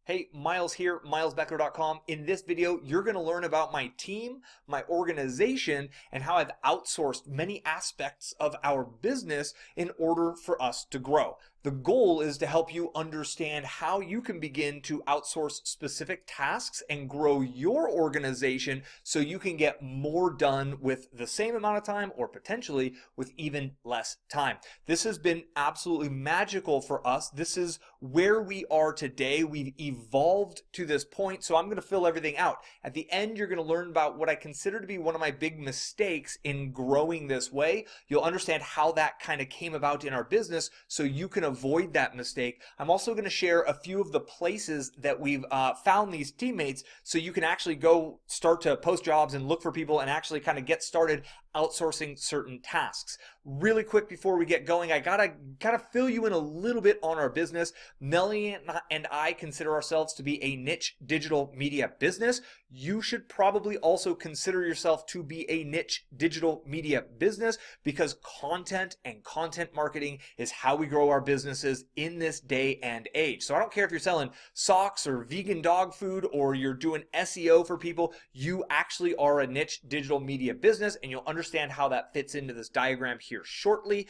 Hey, Miles here, milesbeckler.com. In this video, you're going to learn about my team, my organization, and how I've outsourced many aspects of our business in order for us to grow. The goal is to help you understand how you can begin to outsource specific tasks and grow your organization so you can get more done with the same amount of time or potentially with even less time. This has been absolutely magical for us. This is where we are today. We've evolved to this point, so I'm going to fill everything out. At the end, you're going to learn about what I consider to be one of my big mistakes in growing this way. You'll understand how that kind of came about in our business so you can avoid that mistake. I'm also going to share a few of the places that we've found these teammates so you can actually go start to post jobs and look for people and actually kind of get started outsourcing certain tasks. Really quick before we get going, I gotta fill you in a little bit on our business. Melanie and I consider ourselves to be a niche digital media business. You should probably also consider yourself to be a niche digital media business because content and content marketing is how we grow our businesses in this day and age. So I don't care if you're selling socks or vegan dog food or you're doing SEO for people, you actually are a niche digital media business, and you'll understand how that fits into this diagram here shortly.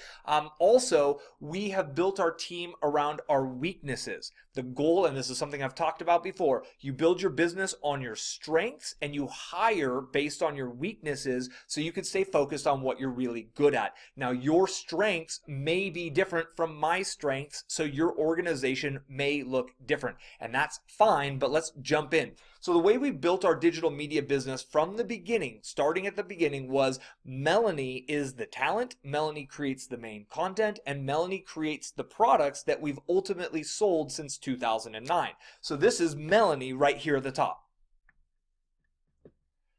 Also, we have built our team around our weaknesses. The goal, and this is something I've talked about before, you build your business on your strengths and you hire based on your weaknesses so you can stay focused on what you're really good at. Now, your strengths may be different from my strengths, so your organization may look different, and that's fine, but let's jump in. So the way we built our digital media business from the beginning, starting at the beginning, was Melanie is the talent, Melanie creates the main content, and Melanie creates the products that we've ultimately sold since 2009. So this is Melanie right here at the top.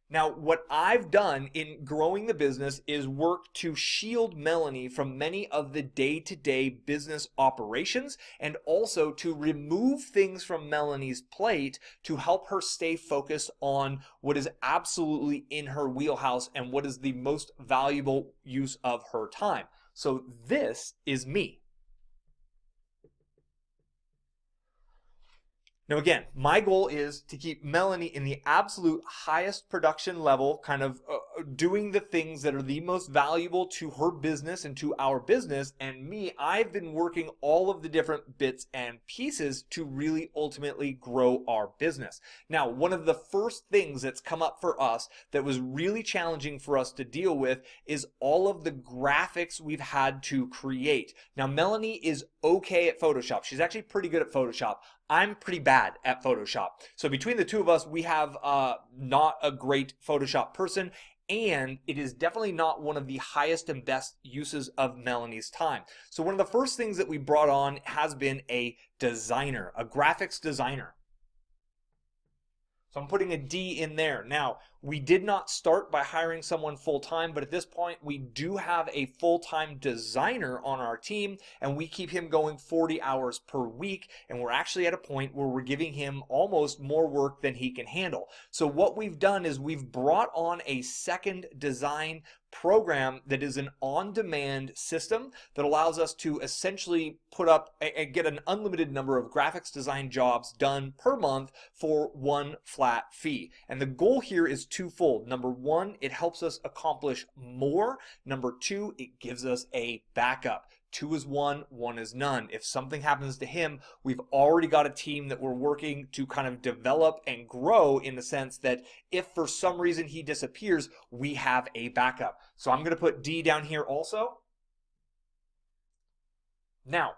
Now, what I've done in growing the business is work to shield Melanie from many of the day-to-day business operations and also to remove things from Melanie's plate to help her stay focused on what is absolutely in her wheelhouse and what is the most valuable use of her time. So this is me. Now again, my goal is to keep Melanie in the absolute highest production level, kind of doing the things that are the most valuable to her business and to our business, and me, I've been working all of the different bits and pieces to really ultimately grow our business. Now, one of the first things that's come up for us that was really challenging for us to deal with is all of the graphics we've had to create. Now, Melanie is okay at Photoshop. She's actually pretty good at Photoshop. I'm pretty bad at Photoshop. So between the two of us, we have not a great Photoshop person, and it is definitely not one of the highest and best uses of Melanie's time. So one of the first things that we brought on has been a designer, a graphics designer. So I'm putting a D in there. Now, we did not start by hiring someone full-time, but at this point we do have a full-time designer on our team, and we keep him going 40 hours per week, and we're actually at a point where we're giving him almost more work than he can handle. So what we've done is we've brought on a second design program that is an on-demand system that allows us to essentially put up and get an unlimited number of graphics design jobs done per month for one flat fee. And the goal here is twofold. Number one, it helps us accomplish more. Number two, it gives us a backup. 2 is 1, 1 is none. If something happens to him, we've already got a team that we're working to kind of develop and grow, in the sense that if for some reason he disappears, we have a backup. So I'm going to put D down here also. Now,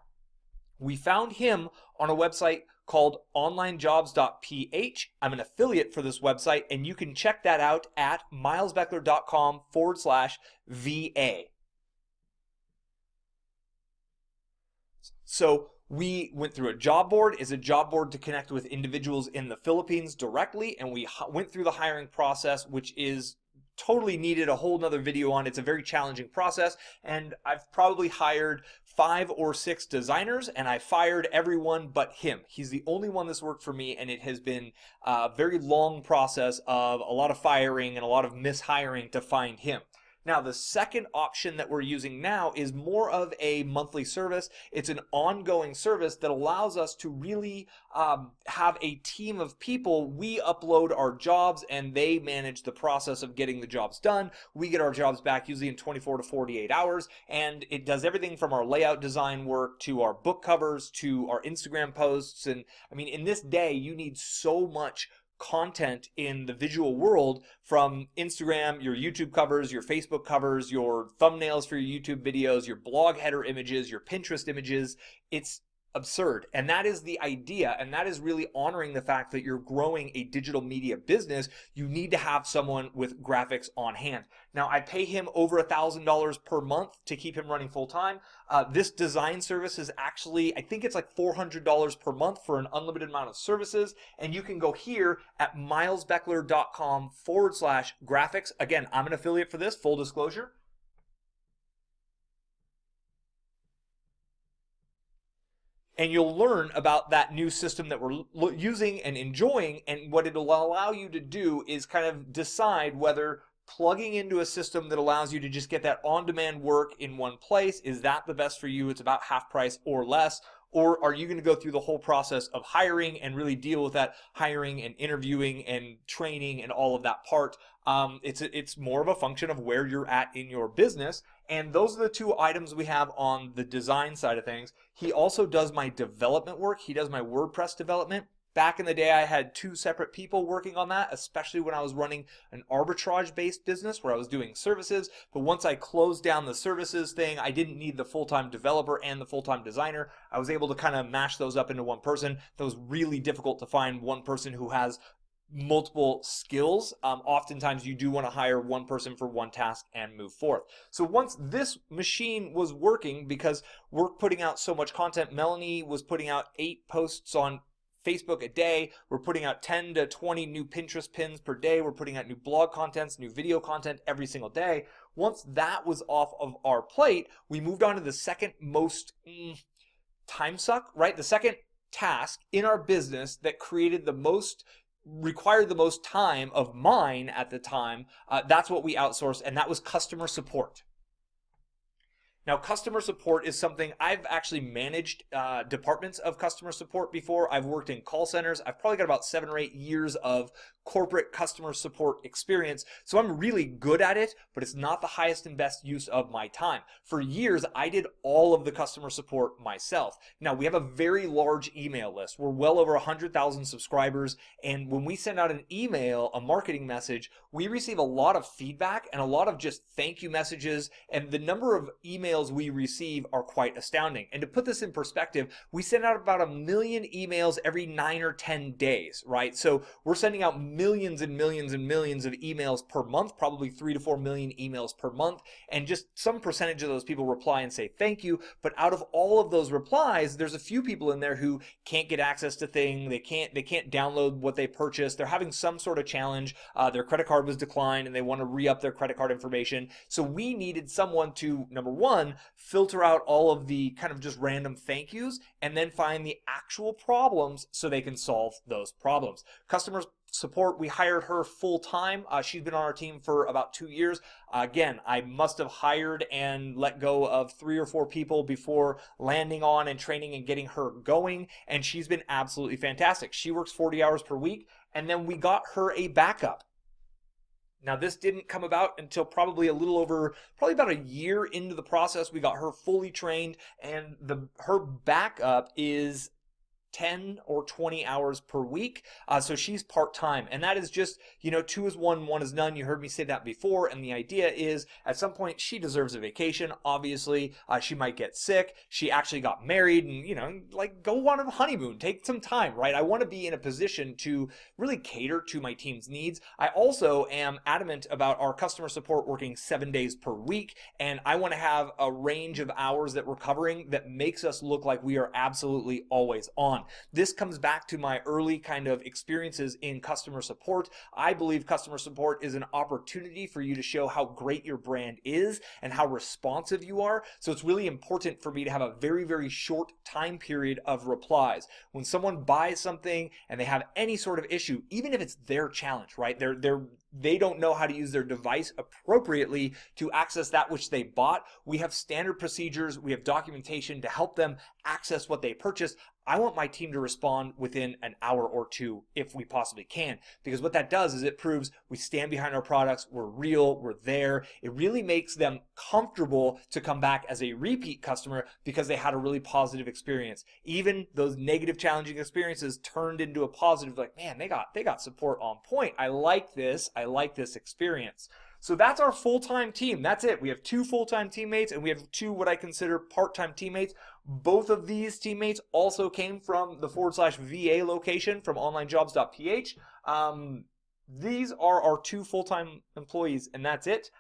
we found him on a website called onlinejobs.ph. I'm an affiliate for this website, and you can check that out at milesbeckler.com/VA. So we went through a job board. It's a job board to connect with individuals in the Philippines directly, and we went through the hiring process, which is totally needed a whole nother video on. It's a very challenging process, and I've probably hired 5 or 6 designers, and I fired everyone but him. He's the only one that's worked for me, and it has been a very long process of a lot of firing and a lot of mishiring to find him. Now, the second option that we're using now is more of a monthly service. It's an ongoing service that allows us to really have a team of people. We upload our jobs and they manage the process of getting the jobs done. We get our jobs back usually in 24 to 48 hours, and it does everything from our layout design work to our book covers to our Instagram posts. And I mean, in this day, you need so much content in the visual world, from Instagram, your YouTube covers, your Facebook covers, your thumbnails for your YouTube videos, your blog header images, your Pinterest images. It's absurd. And that is the idea. And that is really honoring the fact that you're growing a digital media business. You need to have someone with graphics on hand. Now, I pay him over $1,000 per month to keep him running full time. This design service is actually, I think it's like $400 per month for an unlimited amount of services. And you can go here at milesbeckler.com/graphics. Again, I'm an affiliate for this, full disclosure. And you'll learn about that new system that we're using and enjoying. And what it'll allow you to do is kind of decide whether plugging into a system that allows you to just get that on-demand work in one place, is that the best for you? It's about half price or less. Or are you going to go through the whole process of hiring and really deal with that hiring and interviewing and training and all of that part? It's more of a function of where you're at in your business. And those are the two items we have on the design side of things. He also does my development work. He does my WordPress development. Back in the day, I had two separate people working on that, especially when I was running an arbitrage-based business where I was doing services. But once I closed down the services thing, I didn't need the full-time developer and the full-time designer. I was able to kind of mash those up into one person. That was really difficult to find one person who has multiple skills. Oftentimes you do want to hire one person for one task and move forth. So once this machine was working, because we're putting out so much content, Melanie was putting out 8 posts on Facebook a day. We're putting out 10 to 20 new Pinterest pins per day. We're putting out new blog contents, new video content every single day. Once that was off of our plate, we moved on to the second most time suck, right? The second task in our business that required the most time of mine at the time. That's what we outsourced, and that was customer support. Now, customer support is something I've actually managed departments of customer support before. I've worked in call centers. I've probably got about 7 or 8 years of corporate customer support experience. So I'm really good at it, but it's not the highest and best use of my time. For years, I did all of the customer support myself. Now, we have a very large email list. We're well over 100,000 subscribers. And when we send out an email, a marketing message, we receive a lot of feedback and a lot of just thank you messages. And the number of emails we receive are quite astounding. And to put this in perspective, we send out about 1 million emails every 9 or 10 days, right? So we're sending out millions and millions and millions of emails per month, probably 3 to 4 million emails per month. And just some percentage of those people reply and say thank you. But out of all of those replies, there's a few people in there who can't get access to things. They can't download what they purchased. They're having some sort of challenge. Their credit card was declined and they want to re-up their credit card information. So we needed someone to, number one, filter out all of the kind of just random thank yous and then find the actual problems so they can solve those problems. Customer support, we hired her full time. She's been on our team for about 2 years. Again, I must have hired and let go of 3 or 4 people before landing on and training and getting her going. And she's been absolutely fantastic. She works 40 hours per week. And then we got her a backup. Now, this didn't come about until probably about a year into the process. We got her fully trained, and her backup is 10 or 20 hours per week. So she's part-time, and that is just, 2 is 1, 1 is none. You heard me say that before. And the idea is at some point she deserves a vacation. Obviously, she might get sick. She actually got married and, go on a honeymoon, take some time, right? I want to be in a position to really cater to my team's needs. I also am adamant about our customer support working 7 days per week. And I want to have a range of hours that we're covering that makes us look like we are absolutely always on. This comes back to my early kind of experiences in customer support. I believe customer support is an opportunity for you to show how great your brand is and how responsive you are. So it's really important for me to have a very, very short time period of replies. When someone buys something and they have any sort of issue, even if it's their challenge, right? They're they don't know how to use their device appropriately to access that which they bought, we have standard procedures, we have documentation to help them access what they purchased. I want my team to respond within an hour or two if we possibly can, because what that does is it proves we stand behind our products, we're real, we're there. It really makes them comfortable to come back as a repeat customer because they had a really positive experience. Even those negative, challenging experiences turned into a positive, like, man, they got support on point. I like this experience. So that's our full-time team. That's it. We have 2 full-time teammates and we have 2 what I consider part-time teammates. Both of these teammates also came from the /VA location from onlinejobs.ph. These are our 2 full-time employees, and that's it.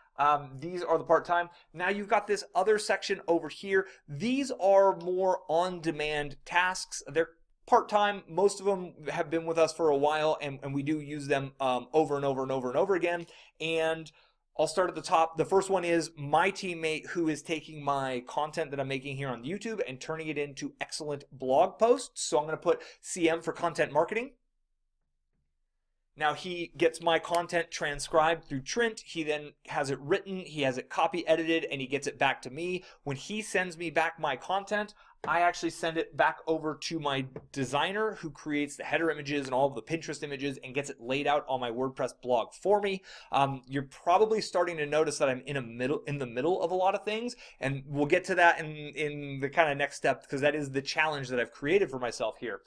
These are the part-time. Now you've got this other section over here. These are more on-demand tasks. They're part-time. Most of them have been with us for a while, and we do use them over and over and over and over again. And I'll start at the top. The first one is my teammate who is taking my content that I'm making here on YouTube and turning it into excellent blog posts. So I'm going to put CM for content marketing. Now he gets my content transcribed through Trint. He then has it written, he has it copy edited, and he gets it back to me. When he sends me back my content, I actually send it back over to my designer who creates the header images and all of the Pinterest images and gets it laid out on my WordPress blog for me. You're probably starting to notice that I'm in the middle of a lot of things, and we'll get to that in the kind of next step, because that is the challenge that I've created for myself here.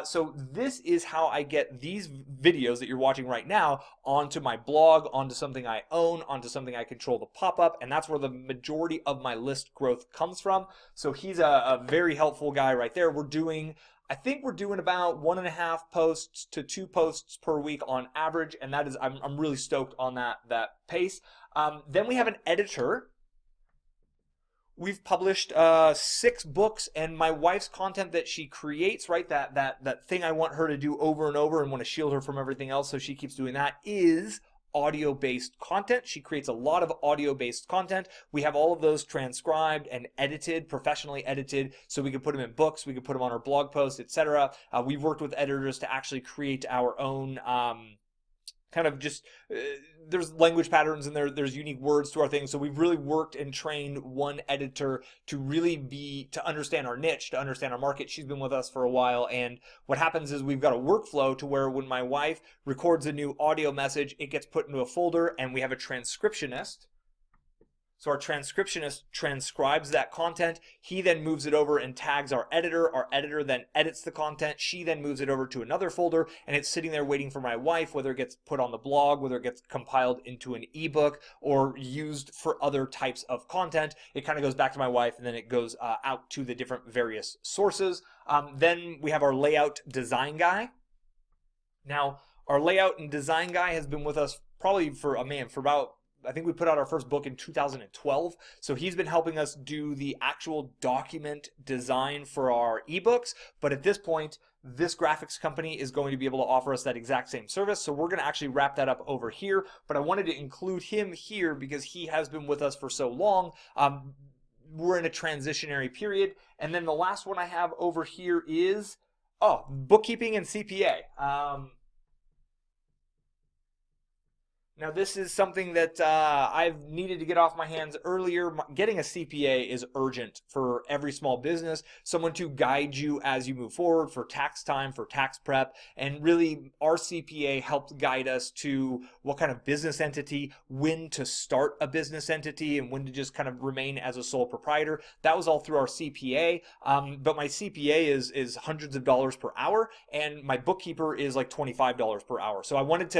So this is how I get these videos that you're watching right now onto my blog, onto something I own, onto something I control the pop-up, and that's where the majority of my list growth comes from. So he's a very helpful guy right there. I think we're doing about 1.5 posts to 2 posts per week on average, and that is, I'm really stoked on that pace. Then we have an editor. We've published 6 books, and my wife's content that she creates, right, that thing I want her to do over and over and want to shield her from everything else, so she keeps doing that, is audio-based content. She creates a lot of audio-based content. We have all of those transcribed and edited, professionally edited, so we can put them in books, we can put them on our blog posts, etc. We've worked with editors to actually create our own kind of just, there's language patterns and there's unique words to our thing. So we've really worked and trained one editor to really to understand our niche, to understand our market. She's been with us for a while. And what happens is we've got a workflow to where when my wife records a new audio message, it gets put into a folder, and we have a transcriptionist. So our transcriptionist transcribes that content. He then moves it over and tags our editor. Our editor then edits the content. She then moves it over to another folder, and it's sitting there waiting for my wife, whether it gets put on the blog, whether it gets compiled into an ebook, or used for other types of content. It kind of goes back to my wife, and then it goes out to the different various sources. Then we have our layout design guy. Now, our layout and design guy has been with us probably for about, I think we put out our first book in 2012. So he's been helping us do the actual document design for our ebooks. But at this point, this graphics company is going to be able to offer us that exact same service. So we're going to actually wrap that up over here. But I wanted to include him here because he has been with us for so long. We're in a transitionary period. And then the last one I have over here is, bookkeeping and CPA. Now this is something that I've needed to get off my hands earlier. Getting a CPA is urgent for every small business, someone to guide you as you move forward for tax time, for tax prep, and really our CPA helped guide us to what kind of business entity, when to start a business entity, and when to just kind of remain as a sole proprietor. That was all through our CPA, but my CPA is hundreds of dollars per hour, and my bookkeeper is like $25 per hour. So I wanted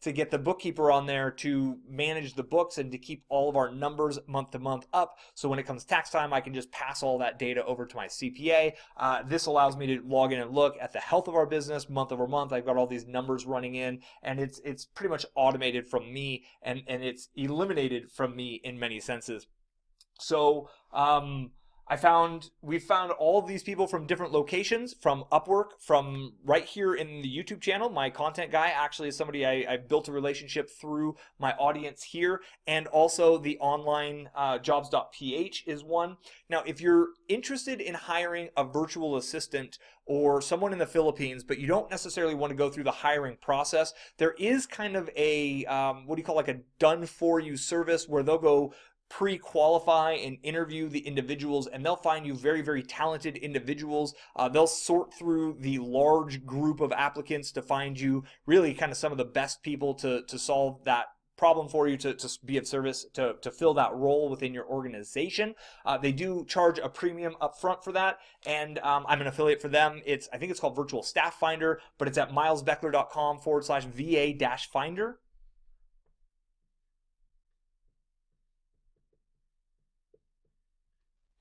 to get the bookkeeper on there to manage the books and to keep all of our numbers month to month up. So when it comes tax time, I can just pass all that data over to my CPA. This allows me to log in and look at the health of our business month over month. I've got all these numbers running in, and it's pretty much automated from me, and it's eliminated from me in many senses. So We've found all of these people from different locations, from Upwork, from right here in the YouTube channel. My content guy actually is somebody I've built a relationship through my audience here, and also the online jobs.ph is one. Now, if you're interested in hiring a virtual assistant or someone in the Philippines, but you don't necessarily want to go through the hiring process, there is kind of a, what do you call, like a done for you service where they'll go pre-qualify and interview the individuals, and they'll find you very, very talented individuals. They'll sort through the large group of applicants to find you really kind of some of the best people to solve that problem for you, to be of service, to fill that role within your organization. They do charge a premium up front for that, and I'm an affiliate for them. I think it's called Virtual Staff Finder, but it's at milesbeckler.com/VA-finder.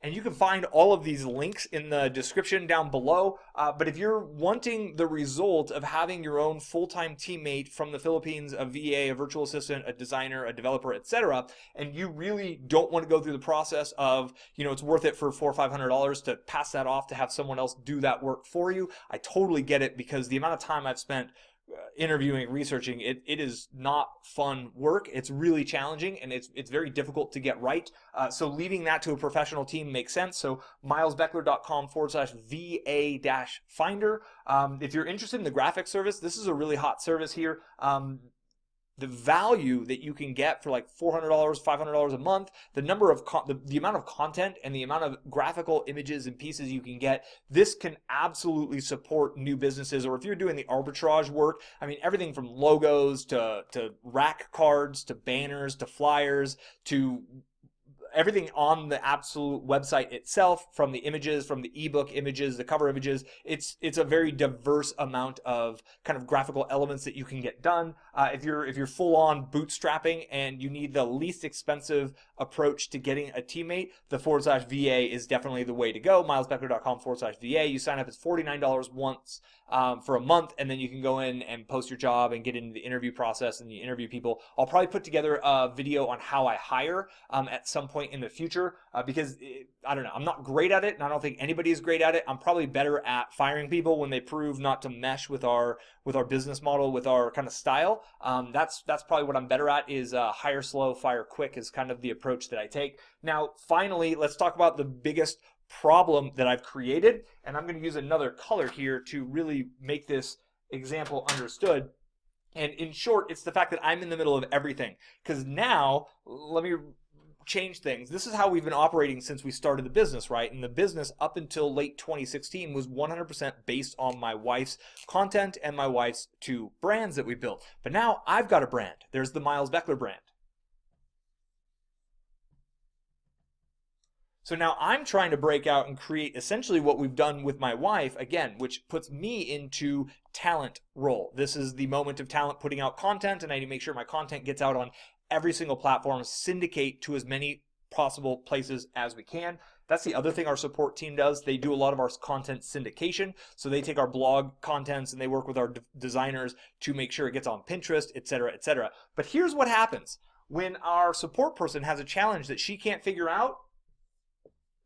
And you can find all of these links in the description down below. But if you're wanting the result of having your own full-time teammate from the Philippines, a VA, a virtual assistant, a designer, a developer, etc., and you really don't want to go through the process of, it's worth it for $400 or $500 to pass that off to have someone else do that work for you, I totally get it, because the amount of time I've spent interviewing, researching, it is not fun work. It's really challenging, and it's very difficult to get right. So leaving that to a professional team makes sense. So milesbeckler.com/VA-finder. If you're interested in the graphic service, this is a really hot service here. The value that you can get for like $400, $500 a month, the number of the amount of content and the amount of graphical images and pieces you can get, this can absolutely support new businesses. Or if you're doing the arbitrage work, I mean, everything from logos to rack cards to banners to flyers to everything on the absolute website itself, from the images, from the ebook images, the cover images. It's a very diverse amount of kind of graphical elements that you can get done. If you're full on bootstrapping and you need the least expensive approach to getting a teammate, the /VA is definitely the way to go. milesbeckler.com/VA. You sign up, it's $49 once for a month, and then you can go in and post your job and get into the interview process, and you interview people. I'll probably put together a video on how I hire at some point in the future, because I don't know, I'm not great at it, and I don't think anybody is great at it. I'm probably better at firing people when they prove not to mesh with our business model, with our kind of style. That's probably what I'm better at, is hire slow, fire quick is kind of the approach that I take. Now, finally, let's talk about the biggest problem that I've created, and I'm going to use another color here to really make this example understood. And in short, it's the fact that I'm in the middle of everything. Because now, let me change things. This is how we've been operating since we started the business, right? And the business up until late 2016 was 100% based on my wife's content and my wife's 2 brands that we built. But now I've got a brand. There's the Miles Beckler brand. So now I'm trying to break out and create essentially what we've done with my wife, again, which puts me into talent role. This is the moment of talent, putting out content, and I need to make sure my content gets out on every single platform, syndicate to as many possible places as we can. That's the other thing our support team does. They do a lot of our content syndication. So they take our blog contents and they work with our designers to make sure it gets on Pinterest, etc., etc. But here's what happens. When our support person has a challenge that she can't figure out,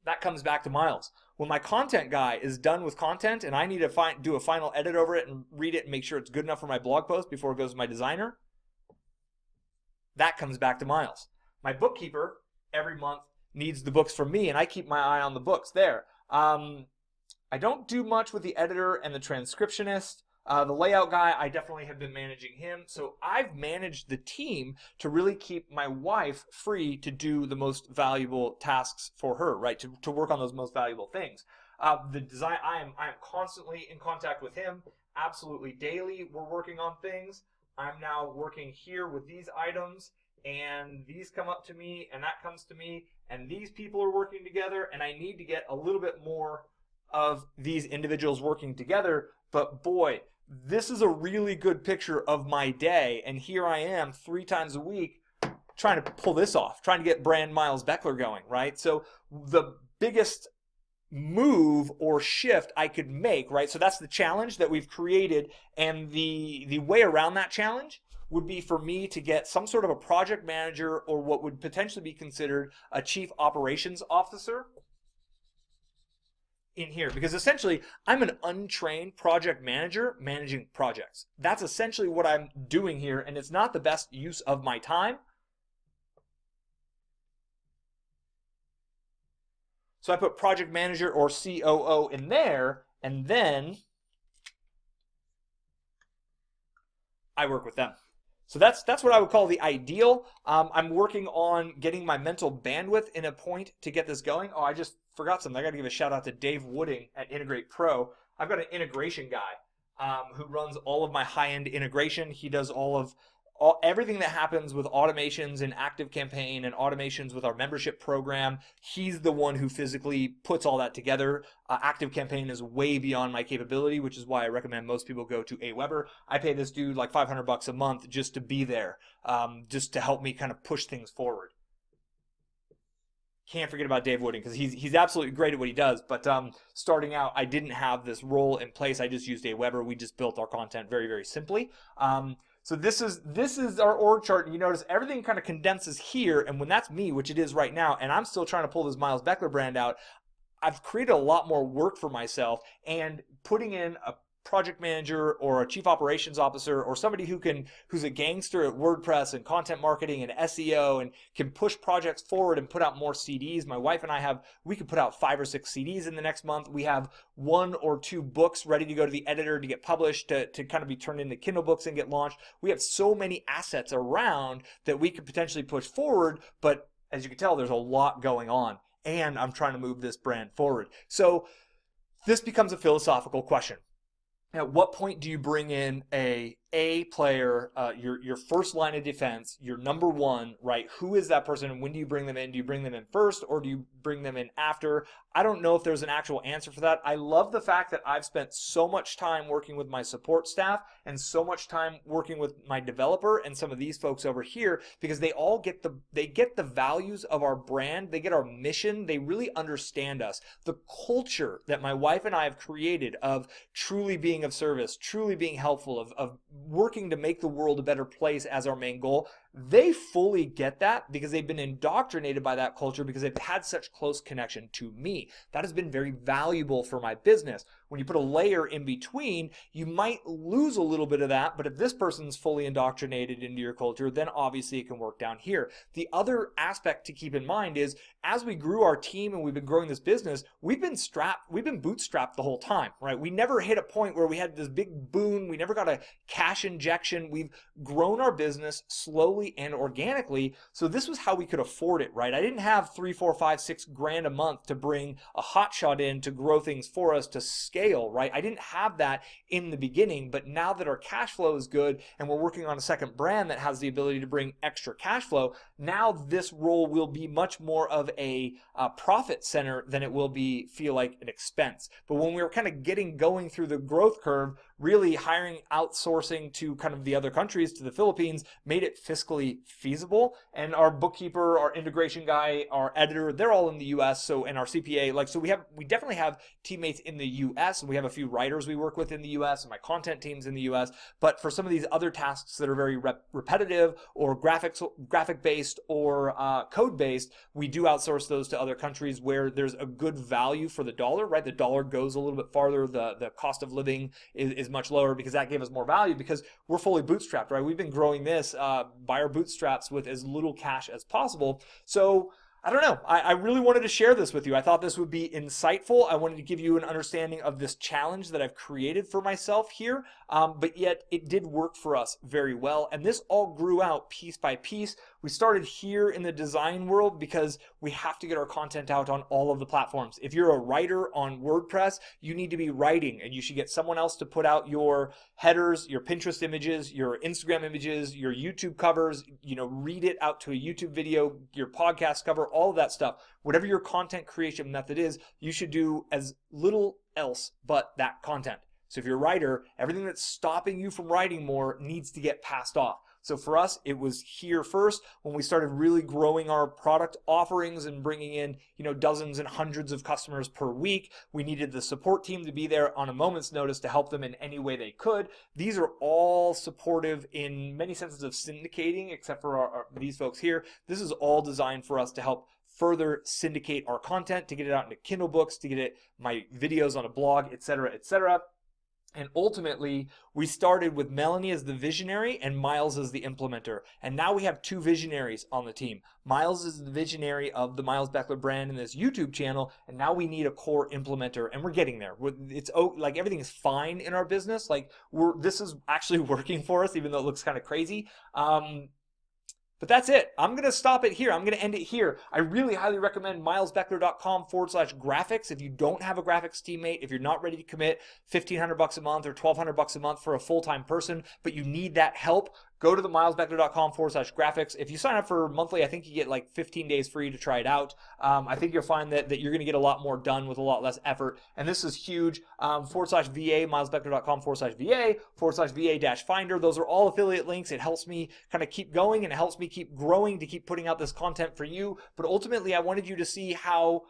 that comes back to Miles. When my content guy is done with content and I need to do a final edit over it and read it and make sure it's good enough for my blog post before it goes to my designer, that comes back to Miles. My bookkeeper every month needs the books from me, and I keep my eye on the books there. I don't do much with the editor and the transcriptionist. The layout guy, I definitely have been managing him. So I've managed the team to really keep my wife free to do the most valuable tasks for her, right? To work on those most valuable things. The design, I am constantly in contact with him, absolutely daily. We're working on things. I'm now working here with these items, and these come up to me, and that comes to me, and these people are working together, and I need to get a little bit more of these individuals working together. But boy, this is a really good picture of my day, and here I am 3 times a week trying to pull this off, trying to get brand Miles Beckler going, right? So the biggest move or shift I could make, right? So that's the challenge that we've created, and the way around that challenge would be for me to get some sort of a project manager, or what would potentially be considered a chief operations officer, in here, because essentially I'm an untrained project manager managing projects. That's essentially what I'm doing here, and it's not the best use of my time. So I put project manager or COO in there, and then I work with them. So that's what I would call the ideal. I'm working on getting my mental bandwidth in a point to get this going. Oh, I just forgot something. I got to give a shout out to Dave Wooding at Integrate Pro. I've got an integration guy who runs all of my high-end integration. He does everything that happens with automations in ActiveCampaign and automations with our membership program. He's the one who physically puts all that together. ActiveCampaign is way beyond my capability, which is why I recommend most people go to Aweber. I pay this dude like $500 a month just to be there, just to help me kind of push things forward. Can't forget about Dave Wooding, because he's absolutely great at what he does. But starting out, I didn't have this role in place. I just used Aweber. We just built our content very, very simply. So this is our org chart, and you notice everything kind of condenses here, and when that's me, which it is right now, and I'm still trying to pull this Miles Beckler brand out, I've created a lot more work for myself, and putting in a project manager or a chief operations officer or somebody who's a gangster at WordPress and content marketing and SEO and can push projects forward and put out more CDs. My wife and I we could put out 5 or 6 CDs in the next month. We have 1 or 2 books ready to go to the editor to get published, to kind of be turned into Kindle books and get launched. We have so many assets around that we could potentially push forward, but as you can tell, there's a lot going on, and I'm trying to move this brand forward. So this becomes a philosophical question. At what point do you bring in a player, your first line of defense, your number one, right? Who is that person, and when do you bring them in? Do you bring them in first, or do you bring them in after? I don't know if there's an actual answer for that. I love the fact that I've spent so much time working with my support staff and so much time working with my developer and some of these folks over here, because they all get the values of our brand, they get our mission, they really understand us. The culture that my wife and I have created of truly being of service, truly being helpful, of working to make the world a better place as our main goal, they fully get that because they've been indoctrinated by that culture, because they've had such close connection to me. That has been very valuable for my business. When you put a layer in between, you might lose a little bit of that, but if this person's fully indoctrinated into your culture, then obviously it can work down here. The other aspect to keep in mind is, as we grew our team and we've been growing this business, we've been bootstrapped the whole time, right? We never hit a point where we had this big boon. We never got a cash injection. We've grown our business slowly and organically. So this was how we could afford it, right? I didn't have 3, 4, 5, 6 grand a month to bring a hotshot in to grow things for us to scale, right? I didn't have that in the beginning, but now that our cash flow is good and we're working on a second brand that has the ability to bring extra cash flow, now this role will be much more of a profit center than it will feel like an expense. But when we were kind of going through the growth curve, really hiring outsourcing to kind of the other countries, to the Philippines, made it fiscally feasible. And our bookkeeper, our integration guy, our editor, they're all in the US. And our CPA, so we definitely have teammates in the US, and we have a few writers we work with in the US, and my content team's in the US. But for some of these other tasks that are very repetitive or graphic based or code based, we do outsource those to other countries where there's a good value for the dollar, right? The dollar goes a little bit farther. The cost of living is much lower, because that gave us more value, because we're fully bootstrapped, right? We've been growing this by our bootstraps with as little cash as possible. So I don't know. I really wanted to share this with you. I thought this would be insightful. I wanted to give you an understanding of this challenge that I've created for myself here, but yet it did work for us very well. And this all grew out piece by piece. We started here in the design world because we have to get our content out on all of the platforms. If you're a writer on WordPress, you need to be writing, and you should get someone else to put out your headers, your Pinterest images, your Instagram images, your YouTube covers, read it out to a YouTube video, your podcast cover, all of that stuff. Whatever your content creation method is, you should do as little else but that content. So if you're a writer, everything that's stopping you from writing more needs to get passed off. So for us, it was here first when we started really growing our product offerings and bringing in, dozens and hundreds of customers per week. We needed the support team to be there on a moment's notice to help them in any way they could. These are all supportive in many senses of syndicating, except for these folks here. This is all designed for us to help further syndicate our content, to get it out into Kindle books, to get my videos on a blog, etc., etc. And ultimately, we started with Melanie as the visionary and Miles as the implementer. And now we have two visionaries on the team. Miles is the visionary of the Miles Beckler brand and this YouTube channel. And now we need a core implementer, and we're getting there. It's like everything is fine in our business. Like this is actually working for us, even though it looks kind of crazy. But that's it. I'm going to stop it here. I'm going to end it here. I really highly recommend milesbeckler.com/graphics. If you don't have a graphics teammate, if you're not ready to commit $1,500 a month or $1,200 a month for a full-time person, but you need that help, go to the milesbeckler.com/graphics. If you sign up for monthly, I think you get like 15 days free to try it out. I think you'll find that you're going to get a lot more done with a lot less effort. And this is huge. /VA, milesbeckler.com/VA/VA-finder. Those are all affiliate links. It helps me kind of keep going, and it helps me keep growing to keep putting out this content for you. But ultimately, I wanted you to see how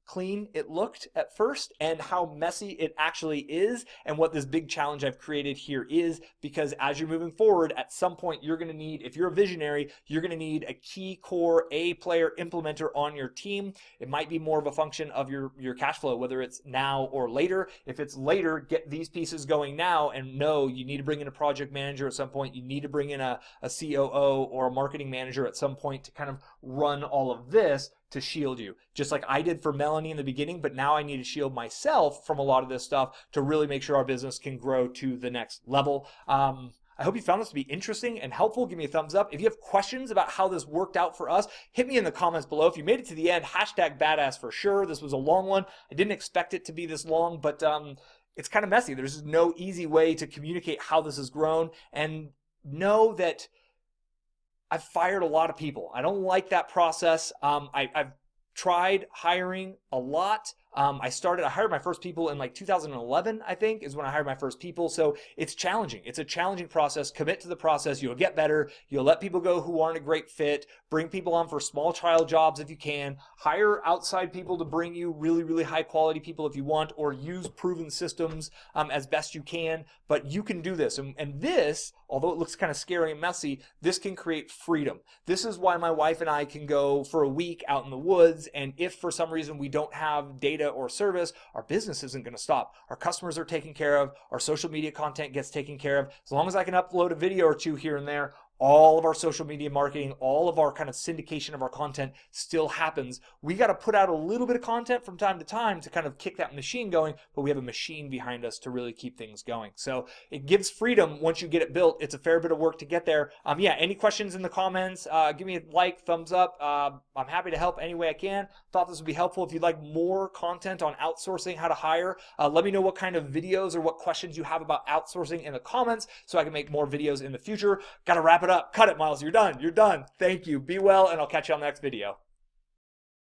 clean it looked at first and how messy it actually is, and what this big challenge I've created here is, because as you're moving forward, at some point you're going to need, if you're a visionary, you're going to need a key core A player implementer on your team. It might be more of a function of your cash flow, whether it's now or later. If it's later, get these pieces going now, and know you need to bring in a project manager at some point. You need to bring in a COO or a marketing manager at some point to kind of run all of this, to shield you, just like I did for Melanie in the beginning. But now I need to shield myself from a lot of this stuff to really make sure our business can grow to the next level. I hope you found this to be interesting and helpful. Give me a thumbs up. If you have questions about how this worked out for us, hit me in the comments below. If you made it to the end, #badass for sure. This was a long one. I didn't expect it to be this long, but it's kind of messy. There's no easy way to communicate how this has grown. And know that I've fired a lot of people. I don't like that process. I've tried hiring a lot. I hired my first people in like 2011, I think, is when I hired my first people. So it's challenging. It's a challenging process. Commit to the process. You'll get better. You'll let people go who aren't a great fit. Bring people on for small trial jobs if you can. Hire outside people to bring you really, really high quality people if you want, or use proven systems as best you can. But you can do this. And this, although it looks kind of scary and messy, this can create freedom. This is why my wife and I can go for a week out in the woods, and if for some reason we don't have data or service, our business isn't going to stop. Our customers are taken care of. Our social media content gets taken care of. As long as I can upload a video or two here and there, all of our social media marketing, all of our kind of syndication of our content still happens. We got to put out a little bit of content from time to time to kind of kick that machine going, but we have a machine behind us to really keep things going. So it gives freedom once you get it built. It's a fair bit of work to get there. Yeah, any questions in the comments, give me a like, thumbs up. I'm happy to help any way I can. Thought this would be helpful. If you'd like more content on outsourcing, how to hire, let me know what kind of videos or what questions you have about outsourcing in the comments so I can make more videos in the future. Got to wrap it up. Cut it, Miles. You're done. You're done. Thank you. Be well, and I'll catch you on the next video.